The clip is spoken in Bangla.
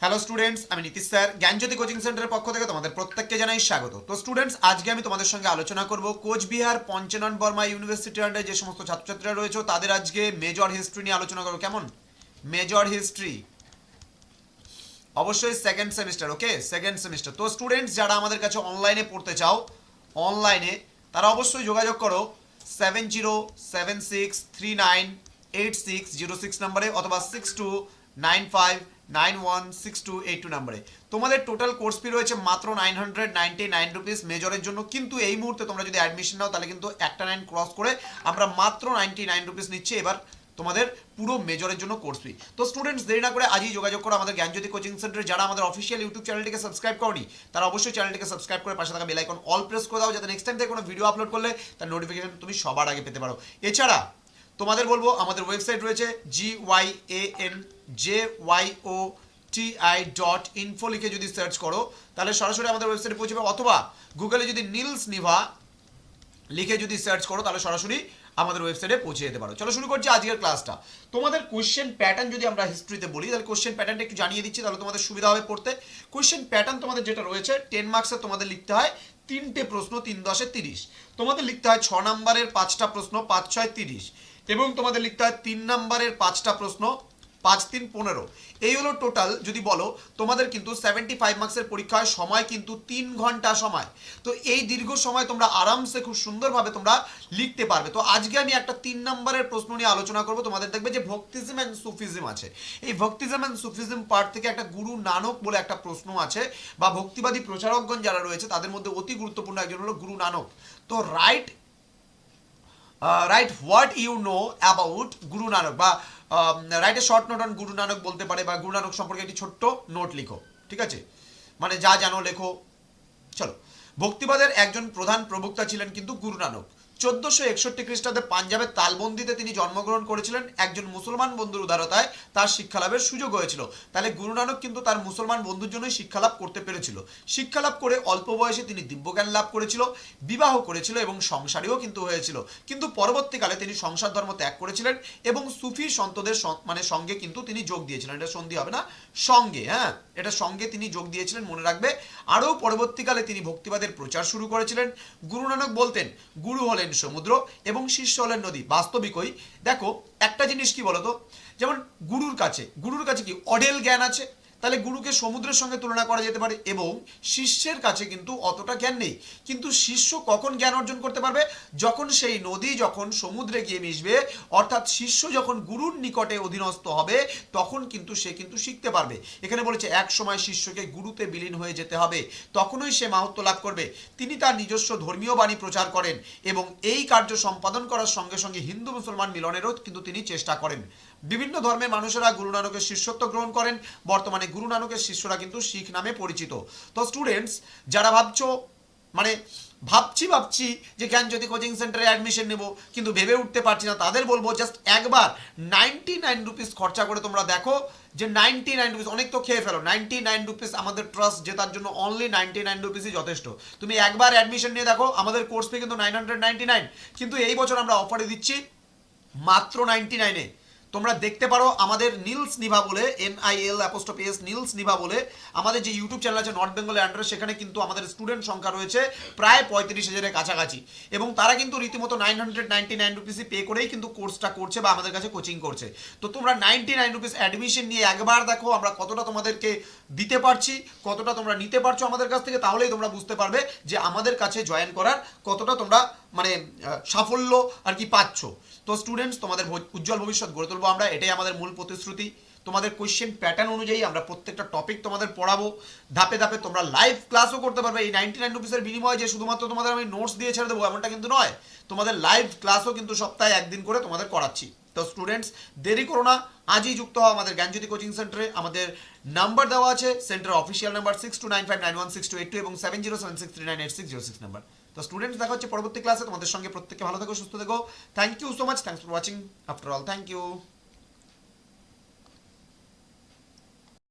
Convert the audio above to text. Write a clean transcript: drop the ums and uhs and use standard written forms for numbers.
হ্যালো স্টুডেন্টস, আমি নীতিশ স্যার জ্ঞানজ্যোতি কোচিং সেন্টারের পক্ষ থেকে তোমাদের প্রত্যেককে জানাই স্বাগত। তো স্টুডেন্টস, আজকে আমি তোমাদের সঙ্গে আলোচনা করব কোচবিহার পঞ্চানন বর্মা ইউনিভার্সিটির আন্ডারে যে সমস্ত ছাত্রছাত্রীরা রয়েছে তাদের আজকে মেজর হিস্ট্রি নিয়ে আলোচনা করবো। কেমন? মেজর হিস্ট্রি অবশ্যই সেকেন্ড সেমিস্টার, ওকে, সেকেন্ড সেমিস্টার। তো স্টুডেন্টস, যারা আমাদের কাছে অনলাইনে পড়তে চাও, অনলাইনে তারা অবশ্যই যোগাযোগ করো 7076398606 নম্বরে অথবা 6295916282 নম্বরে। তোমাদের টোটাল কোর্স ফি রয়েছে মাত্র 999 রুপিস মেজরের জন্য। কিন্তু এই মুহূর্তে তোমরা যদি অ্যাডমিশন নাও তাহলে কিন্তু একটা 9 ক্রস করে আমরা মাত্র 99 রুপিস নিচ্ছি এবার তোমাদের পুরো মেজরের জন্য কোর্স ফি। তো স্টুডেন্টস, দেরি না করে আজই যোগাযোগ করো আমাদের জ্ঞানজ্যোতি কোচিং সেন্টারে। যারা আমাদের অফিসিয়াল ইউটিউব চ্যানেলটিকে সাবস্ক্রাইব করনি তারা অবশ্যই চ্যানেলটিকে সাবস্ক্রাইব করে পাশে থাকা বেল আইকন অল প্রেস করে দাও, যাতে নেক্সট টাইম থেকে কোনো ভিডিও আপলোড করলে তার নোটিফিকেশন তুমি সবার আগে পেতে পারো। এছাড়া তোমাদের বলবো, আমাদের ওয়েবসাইট রয়েছে gyanjyoti.info লিখে যদি সার্চ করো তাহলে সরাসরি আমাদের ওয়েবসাইটে পৌঁছে যাবে, অথবা গুগলে যদি নীলস নিভা লিখে যদি সার্চ করো তাহলে সরাসরি আমাদের ওয়েবসাইটে পৌঁছে যেতে পারো। চলো শুরু করছি আজকের ক্লাসটা। তোমাদের কোশ্চেন প্যাটার্ন যদি আমরা হিস্ট্রিতে বলি তাহলে কোশ্চেন প্যাটার্নটা একটু জানিয়ে দিচ্ছি, তাহলে তোমাদের সুবিধা হবে পড়তে। কোশ্চেন প্যাটার্ন তোমাদের যেটা রয়েছে 10 মার্কসের তোমাদের লিখতে হয় 3টে প্রশ্ন, 3 10 30। তোমাদের লিখতে হয় 6 নম্বরের 5টা প্রশ্ন, 5 6 30, এবং তোমাদের লিখতে হয় 3 নম্বরের 5টা প্রশ্ন, 5 3 15। এই হলো টোটাল। যদি বলো তোমাদের কিন্তু 75 মার্কসের পরীক্ষা হয়, সময় কিন্তু 3 ঘন্টা সময়। তো এই দীর্ঘ সময় তোমরা আরামসে খুব সুন্দরভাবে তোমরা লিখতে পারবে। তো আজকে আমি একটা 3 নম্বরের প্রশ্ন নিয়ে আলোচনা করব। তোমাদের দেখবে যে ভক্তিজম অ্যান্ড সুফিজম আছে, এই ভক্তিজম অ্যান্ড সুফিজম পার্ট থেকে একটা গুরু নানক বলে একটা প্রশ্ন আছে, বা ভক্তিবাদী প্রচারকগণ যারা রয়েছে তাদের মধ্যে অতি গুরুত্বপূর্ণ একজন হলো গুরু নানক। তো write what you know about Guru Nanak, বা write a short note on Guru Nanak বলতে পারে, বা গুরু নানক সম্পর্কে একটি ছোট্ট নোট লিখো, ঠিক আছে, মানে যা জানো লেখো। চলো, ভক্তিবাদের একজন প্রধান প্রবক্তা ছিলেন কিন্তু গুরু নানক। 1461 খ্রিস্টাব্দে পাঞ্জাবের তালবন্দিতে তিনি জন্মগ্রহণ করেছিলেন। একজন মুসলমান বন্ধুর উদারতায় তার শিক্ষালাভের সুযোগ হয়েছিল। তাহলে গুরু নানক কিন্তু তার মুসলমান বন্ধুর জন্যই শিক্ষালাভ করতে পেরেছিল। শিক্ষালাভ করে অল্প বয়সে তিনি দিব্যজ্ঞান লাভ করেছিল, বিবাহ করেছিল এবং সংসারীও কিন্তু হয়েছিল। কিন্তু পরবর্তীকালে তিনি সংসার ধর্ম ত্যাগ করেছিলেন এবং সুফি সন্তদের মানে সঙ্গে কিন্তু তিনি যোগ দিয়েছিলেন। এটা সন্ধি হবে না, সঙ্গে, হ্যাঁ, এটা সঙ্গে তিনি যোগ দিয়েছিলেন, মনে রাখবে। আরও পরবর্তীকালে তিনি ভক্তিবাদের প্রচার শুরু করেছিলেন। গুরু নানক বলতেন গুরু হলেন সমুদ্র এবং শিষ্য হলেন নদী। বাস্তবিকই দেখো একটা জিনিস কি বলতো, যেমন গুরুর কাছে কি অঢেল জ্ঞান আছে, তাহলে গুরুকে সমুদ্রের সঙ্গে তুলনা করা যেতে পারে, এবং শিষ্যের কাছে কিন্তু অতটা জ্ঞান নেই। কিন্তু শিষ্য কখন জ্ঞান অর্জন করতে পারবে? যখন সেই নদী যখন সমুদ্রে গিয়ে মিশবে, অর্থাৎ শিষ্য যখন গুরুর নিকটে অধীনস্থ হবে তখন কিন্তু সে কিন্তু শিখতে পারবে। এখানে বলেছে এক সময় শিষ্যকে গুরুতে বিলীন হয়ে যেতে হবে, তখনই সে মাহাত্ম্য লাভ করবে। তিনি তার নিজস্ব ধর্মীয় বাণী প্রচার করেন এবং এই কার্য সম্পাদন করার সঙ্গে সঙ্গে হিন্দু মুসলমান মিলনেরও কিন্তু তিনি চেষ্টা করেন। বিভিন্ন ধর্মের মানুষেরা গুরু নানকের শিষ্যত্ব গ্রহণ করেন। বর্তমানে গুরু নানকের শিষ্যরা কিন্তু শিখ নামে পরিচিত। তো স্টুডেন্টস, যারা ভাবছি যে জ্ঞানজ্যোতি কোচিং সেন্টারে অ্যাডমিশন নেব কিন্তু ভেবে উঠতে পারছি না, তাদের বলবো জাস্ট একবার 99 রুপিস খরচা করে তোমরা দেখো যে 99 রুপিস, অনেক তো খেয়ে ফেলো, 99 রুপিস আমাদের ট্রাস্ট জেতার জন্য অনলি 99 রুপিসই যথেষ্ট। তুমি একবার অ্যাডমিশন নিয়ে দেখো, আমাদের কোর্স ফি কিন্তু 999, কিন্তু এই বছর আমরা অফারে দিচ্ছি মাত্র 99-এ। তোমরা দেখতে পারো আমাদের নীলস নিভা বলে, NIL' নীলস নিভা বলে আমাদের যে ইউটিউব চ্যানেল আছে নর্থ বেঙ্গলের আন্ডারে, সেখানে কিন্তু আমাদের স্টুডেন্ট সংখ্যা রয়েছে প্রায় 35,000-এর কাছাকাছি, এবং তারা কিন্তু রীতিমতো 999 রুপিসই পে করেই কিন্তু কোর্সটা করছে বা আমাদের কাছে কোচিং করছে। তো তোমরা 99 রুপিস অ্যাডমিশন নিয়ে একবার দেখো আমরা কতটা তোমাদেরকে দিতে পারছি, কতটা তোমরা নিতে পারছো আমাদের কাছ থেকে, তাহলেই তোমরা বুঝতে পারবে যে আমাদের কাছে জয়েন করার কতটা তোমরা মানে সাফল্য আর কি পাচ্ছ। তো স্টুডেন্টস, তোমাদের উজ্জ্বল ভবিষ্যৎ গড়ে তুলবো আমরা, এটাই আমাদের মূল প্রতিশ্রুতি। তোমাদের কোশ্চেন প্যাটার্ন অনুযায়ী আমরা প্রত্যেকটা টপিক তোমাদের পড়াবো ধাপে ধাপে। তোমরা লাইভ ক্লাসও করতে পারবে। এই 99 রুপিসের বিনিময়ে যে শুধুমাত্র তোমাদের আমি নোটস দিয়ে ছেড়ে দেবো এমনটা কিন্তু নয়, তোমাদের লাইভ ক্লাসও কিন্তু সপ্তাহে একদিন করে তোমাদের করাচ্ছি। তো স্টুডেন্টস, দেরি করো না, আজই যুক্ত হও আমাদের জ্ঞানজ্যোতি কোচিং সেন্টারে। আমাদের নাম্বার দেওয়া আছে, সেন্টারের অফিসিয়াল নাম্বার 6295916282 এবং 7076398606 নাম্বার। তো স্টুডেন্টস, দেখা হচ্ছে পরবর্তী ক্লাসে। তোমাদের সঙ্গে প্রত্যেককে ভালো থেকো, সুস্থ থেকো। Thank you so much, thanks for watching after all, thank you.